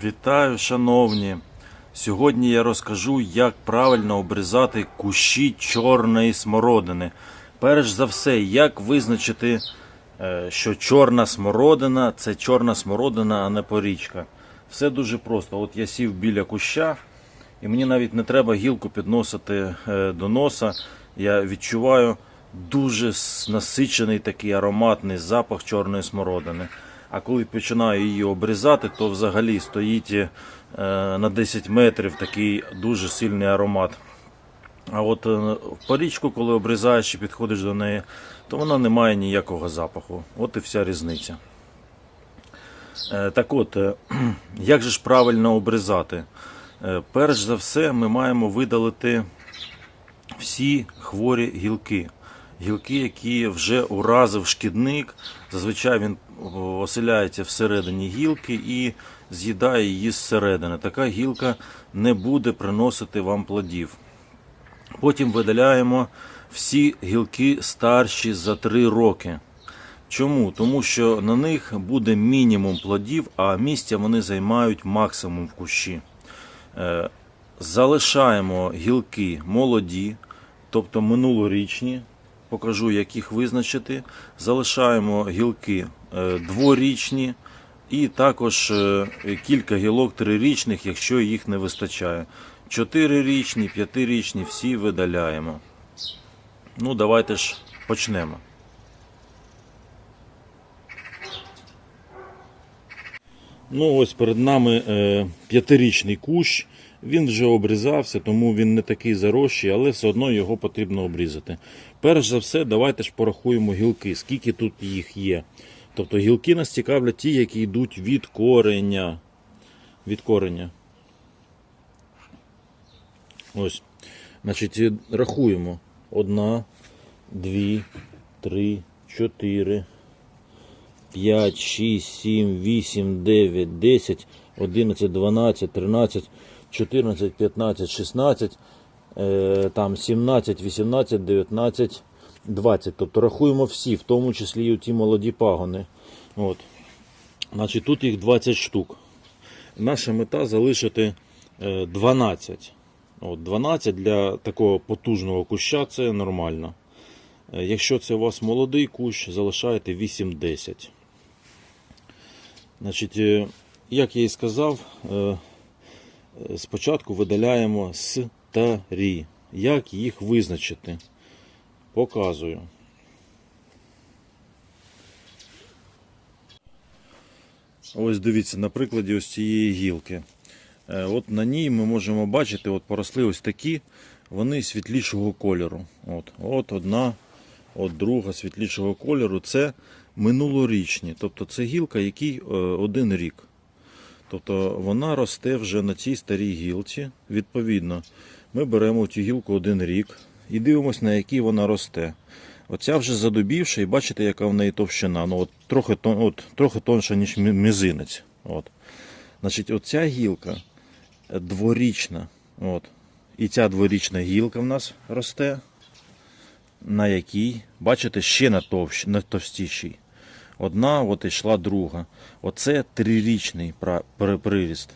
Вітаю, шановні! Сьогодні я розкажу, як правильно обрізати кущі чорної смородини. Перш за все, як визначити, що чорна смородина – це чорна смородина, а не порічка. Все дуже просто. От я сів біля куща, і мені навіть не треба гілку підносити до носа. Я відчуваю дуже насичений такий ароматний запах чорної смородини. А коли починаю її обрізати, то взагалі стоїть на 10 метрів такий дуже сильний аромат. А от порічку, коли обрізаєш і підходиш до неї, то вона не має ніякого запаху. От і вся різниця. Так от, як же ж правильно обрізати? Перш за все, ми маємо видалити всі хворі гілки. Гілки, які вже уразив шкідник, зазвичай він оселяється всередині гілки і з'їдає її зсередини. Така гілка не буде приносити вам плодів. Потім видаляємо всі гілки старші за 3 роки. Чому? Тому що на них буде мінімум плодів, а місця вони займають максимум в кущі. Залишаємо гілки молоді, тобто минулорічні. Покажу, як їх визначити. Залишаємо гілки дворічні і також кілька гілок 3-річних, якщо їх не вистачає. 4-річні, 5-річні всі видаляємо. Ну, давайте ж почнемо. Ну, ось перед нами 5-річний кущ. Він вже обрізався, тому він не такий заросший, але все одно його потрібно обрізати. Перш за все, давайте ж порахуємо гілки, скільки тут їх є. Тобто гілки нас цікавлять ті, які йдуть від кореня. Від кореня. Ось. Значить, рахуємо. 1, 2, 3, 4, 5, 6, 7, 8, 9, 10, 11, 12, 13, 14, 15, 16, там 17, 18, 19, 20. Тобто рахуємо всі, в тому числі і ті молоді пагони. От. Значить, тут їх 20 штук. Наша мета залишити 12. От, 12 для такого потужного куща це нормально. Якщо це у вас молодий кущ, залишаєте 8-10. Значить, як я і сказав, спочатку видаляємо старі. Як їх визначити? Показую. Ось дивіться, на прикладі ось цієї гілки. От на ній ми можемо бачити, от поросли ось такі, вони світлішого кольору. От одна, от друга світлішого кольору. Це минулорічні. Тобто це гілка, якій 1 рік. Тобто вона росте вже на цій старій гілці. Відповідно, ми беремо цю гілку 1 рік і дивимося, на якій вона росте. Оця вже задубівша, і бачите, яка в неї товщина. Ну, трохи тонша, ніж мізинець. Значить, оця гілка дворічна. І ця дворічна гілка в нас росте, на якій, бачите, ще на товстішій. Одна, от йшла друга. Оце 3-річний приріст.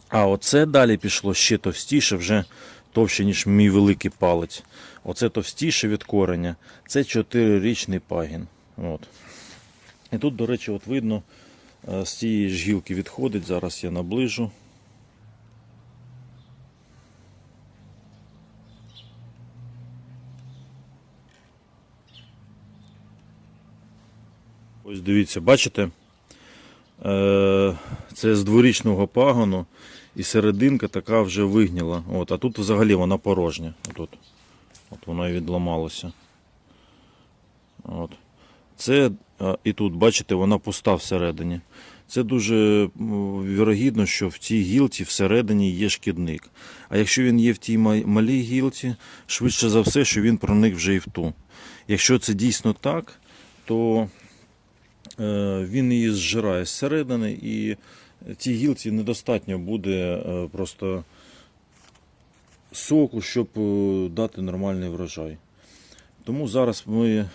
А оце далі пішло ще товстіше, вже товще, ніж мій великий палець. Оце товстіше від кореня. Це 4-річний пагін. І тут, до речі, от видно, з цієї ж гілки відходить. Зараз я наближу. Ось дивіться, бачите? Це з дворічного пагону, і серединка така вже вигніла. А тут взагалі вона порожня. От воно і відламалося. Це, і тут, бачите, вона пуста всередині. Це дуже вірогідно, що в цій гілці всередині є шкідник. А якщо він є в тій малій гілці, швидше за все, що він проник вже і в ту. Якщо це дійсно так, то він її зжирає зсередини, і цій гілці недостатньо буде просто соку, щоб дати нормальний врожай. Тому зараз ми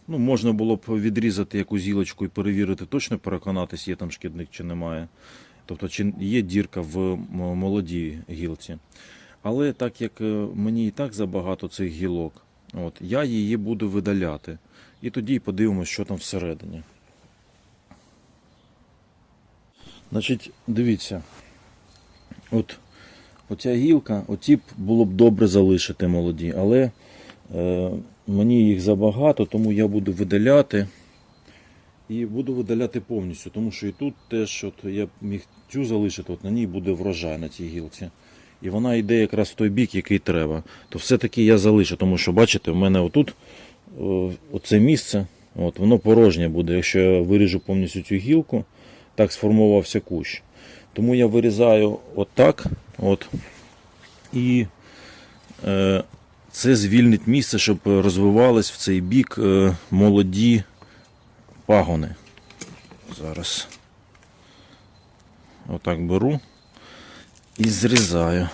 Ну, можна було б відрізати якусь гілочку і перевірити, точно переконатись, є там шкідник чи немає. Тобто, чи є дірка в молодій гілці. Але так як мені і так забагато цих гілок, от, я її буду видаляти. І тоді подивимось, що там всередині. Значить, дивіться. От, оця гілка, оці було б добре залишити молоді, але мені їх забагато, тому я буду видаляти. І буду видаляти повністю, тому що і тут теж от я міг цю залишити, от на ній буде врожай на цій гілці. І вона йде якраз в той бік, який треба. То все-таки я залишу, тому що, бачите, в мене отут оце місце, от, воно порожнє буде. Якщо я виріжу повністю цю гілку, так сформувався кущ. Тому я вирізаю отак, от, і це звільнить місце, щоб розвивались в цей бік молоді пагони. Зараз отак беру і зрізаю.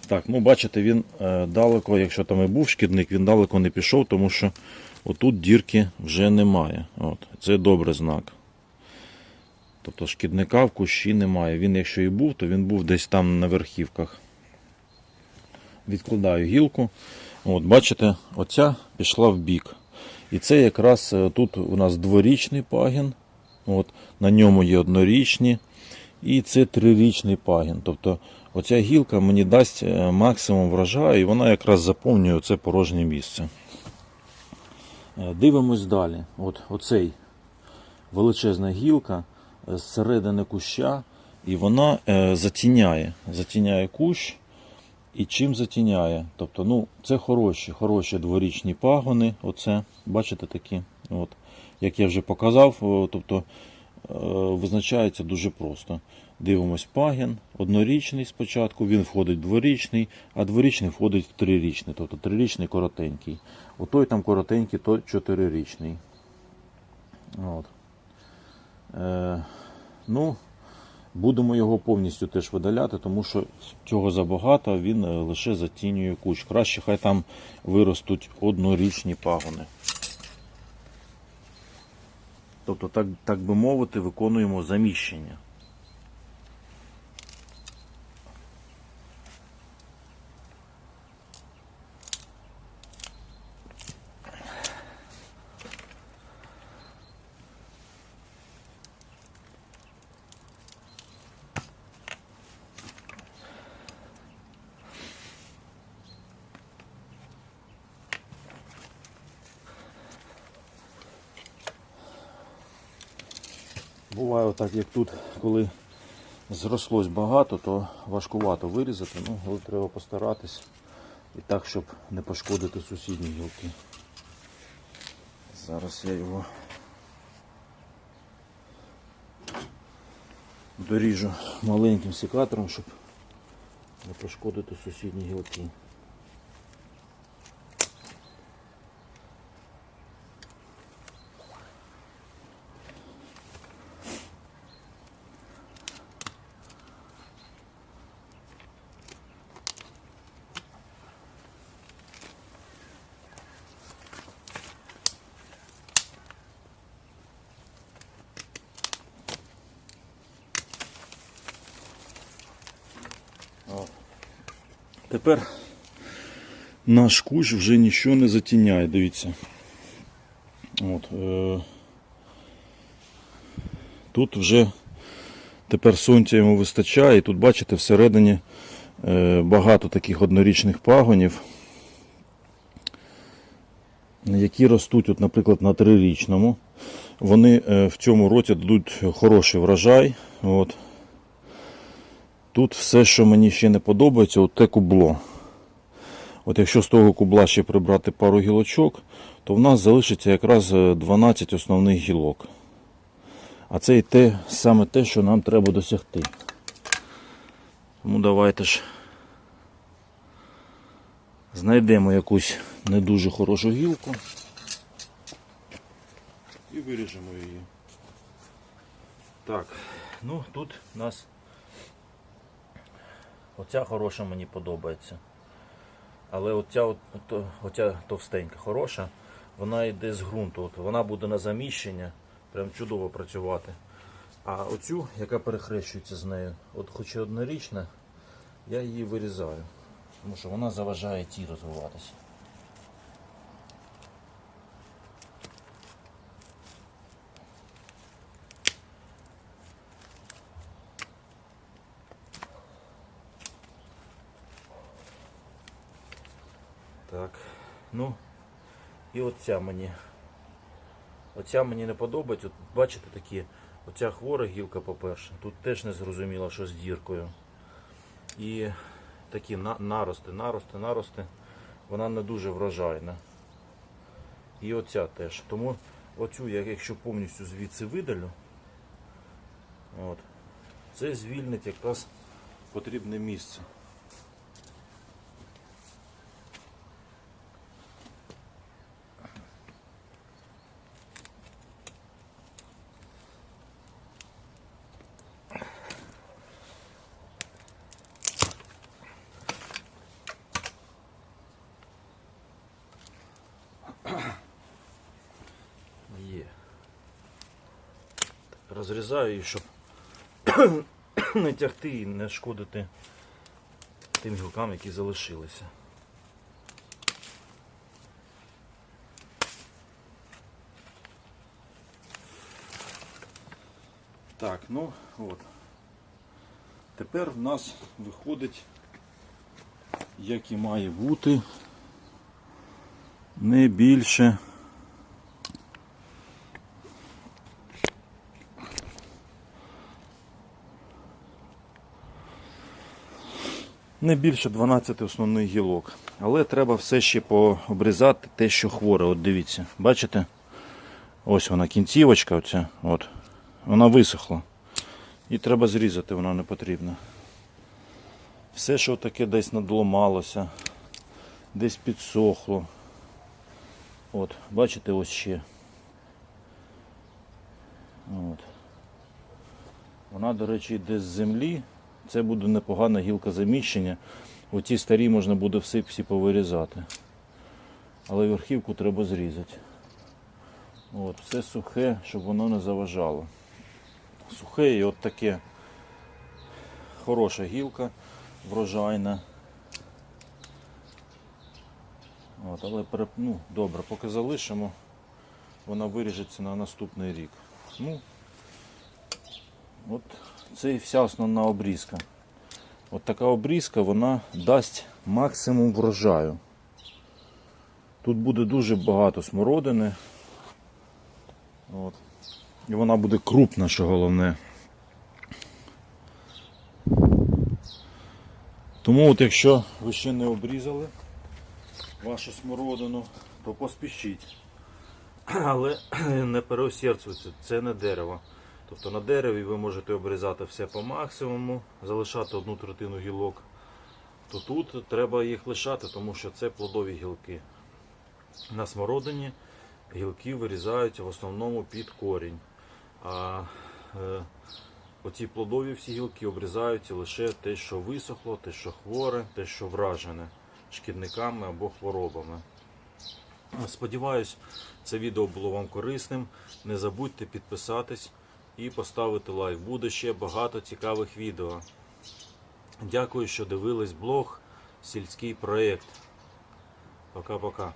Так, ну бачите, він далеко, якщо там і був шкідник, він далеко не пішов, тому що отут дірки вже немає. От, це добрий знак. Тобто шкідника в кущі немає. Він, якщо і був, то він був десь там на верхівках. Відкладаю гілку. От, бачите, оця пішла в бік. І це якраз тут у нас дворічний пагін, от, на ньому є однорічні, і це трирічний пагін. Тобто оця гілка мені дасть максимум врожаю, і вона якраз заповнює це порожнє місце. Дивимось далі. От, оцей величезна гілка з середини куща, і вона затіняє кущ. І чим затіняє? Тобто, ну, це хороші дворічні пагони. Оце, бачите такі? От. Як я вже показав, тобто, визначається дуже просто. Дивимось пагін, однорічний спочатку, він входить в дворічний, а дворічний входить в трирічний. Тобто трирічний коротенький. Отой там коротенький, то чотирирічний. От. Ну, будемо його повністю теж видаляти, тому що цього забагато, він лише затінює кущ. Краще хай там виростуть однорічні пагони. Тобто, так би мовити, виконуємо заміщення. Буває так, як тут, коли зрослось багато, то важкувато вирізати, ну, але треба постаратись і так, щоб не пошкодити сусідні гілки. Зараз я його доріжу маленьким секатором, щоб не пошкодити сусідні гілки. Тепер наш кущ вже нічого не затіняє, дивіться. От, тут вже тепер сонця йому вистачає, і тут, бачите, всередині багато таких однорічних пагонів, які ростуть, от, наприклад, на трирічному. Вони в цьому році дадуть хороший врожай. От. Тут все, що мені ще не подобається, от те кубло. От якщо з того кубла ще прибрати пару гілочок, то в нас залишиться якраз 12 основних гілок. А це і саме те, що нам треба досягти. Тому давайте ж знайдемо якусь не дуже хорошу гілку і виріжемо її. Так, ну тут у нас оця хороша мені подобається. Але оця товстенька хороша, вона йде з ґрунту. От вона буде на заміщення, прям чудово працювати. А оцю, яка перехрещується з нею, от хоч і однорічна, я її вирізаю, тому що вона заважає тій розвиватися. Так, ну і оця мені не подобається. От, бачите, такі, оця хвора гілка, по-перше, тут теж не зрозуміло, що з діркою. І такі нарости, вона не дуже врожайна. І оця теж. Тому оцю, якщо повністю звідси видалю, от, це звільнить якраз потрібне місце. Є. Розрізаю її, щоб не тягти і не шкодити тим гілкам, які залишилися. Так, ну от. Тепер в нас виходить, як і має бути, не більше не більше 12 основних гілок. Але треба все ще пообрізати те, що хворе. От дивіться, бачите? Ось вона, кінцівочка оця, от. Вона висохла. І треба зрізати, вона не потрібна. Все, що таке десь надломалося, десь підсохло. От, бачите, ось ще. От. Вона, до речі, йде з землі. Це буде непогана гілка заміщення. Оці старі можна буде всі повирізати. Але верхівку треба зрізати. От, все сухе, щоб воно не заважало. Сухе і от таке хороша гілка, врожайна. От, але добре, поки залишимо, вона виріжеться на наступний рік. Ну, от це і вся основна обрізка. От така обрізка, вона дасть максимум врожаю. Тут буде дуже багато смородини. От. І вона буде крупна, що головне. Тому от якщо ви ще не обрізали вашу смородину, то поспішіть. Але не переусердствуйте, це не дерево. Тобто на дереві ви можете обрізати все по максимуму, залишати 1/3 гілок. То тут треба їх лишати, тому що це плодові гілки. На смородині гілки вирізаються в основному під корінь. А оці плодові всі гілки обрізаються лише те, що висохло, те, що хворе, те, що вражене шкідниками або хворобами. Сподіваюсь, це відео було вам корисним. Не забудьте підписатись і поставити лайк. Буде ще багато цікавих відео. Дякую, що дивились блог «Сільський проєкт». Пока-пока.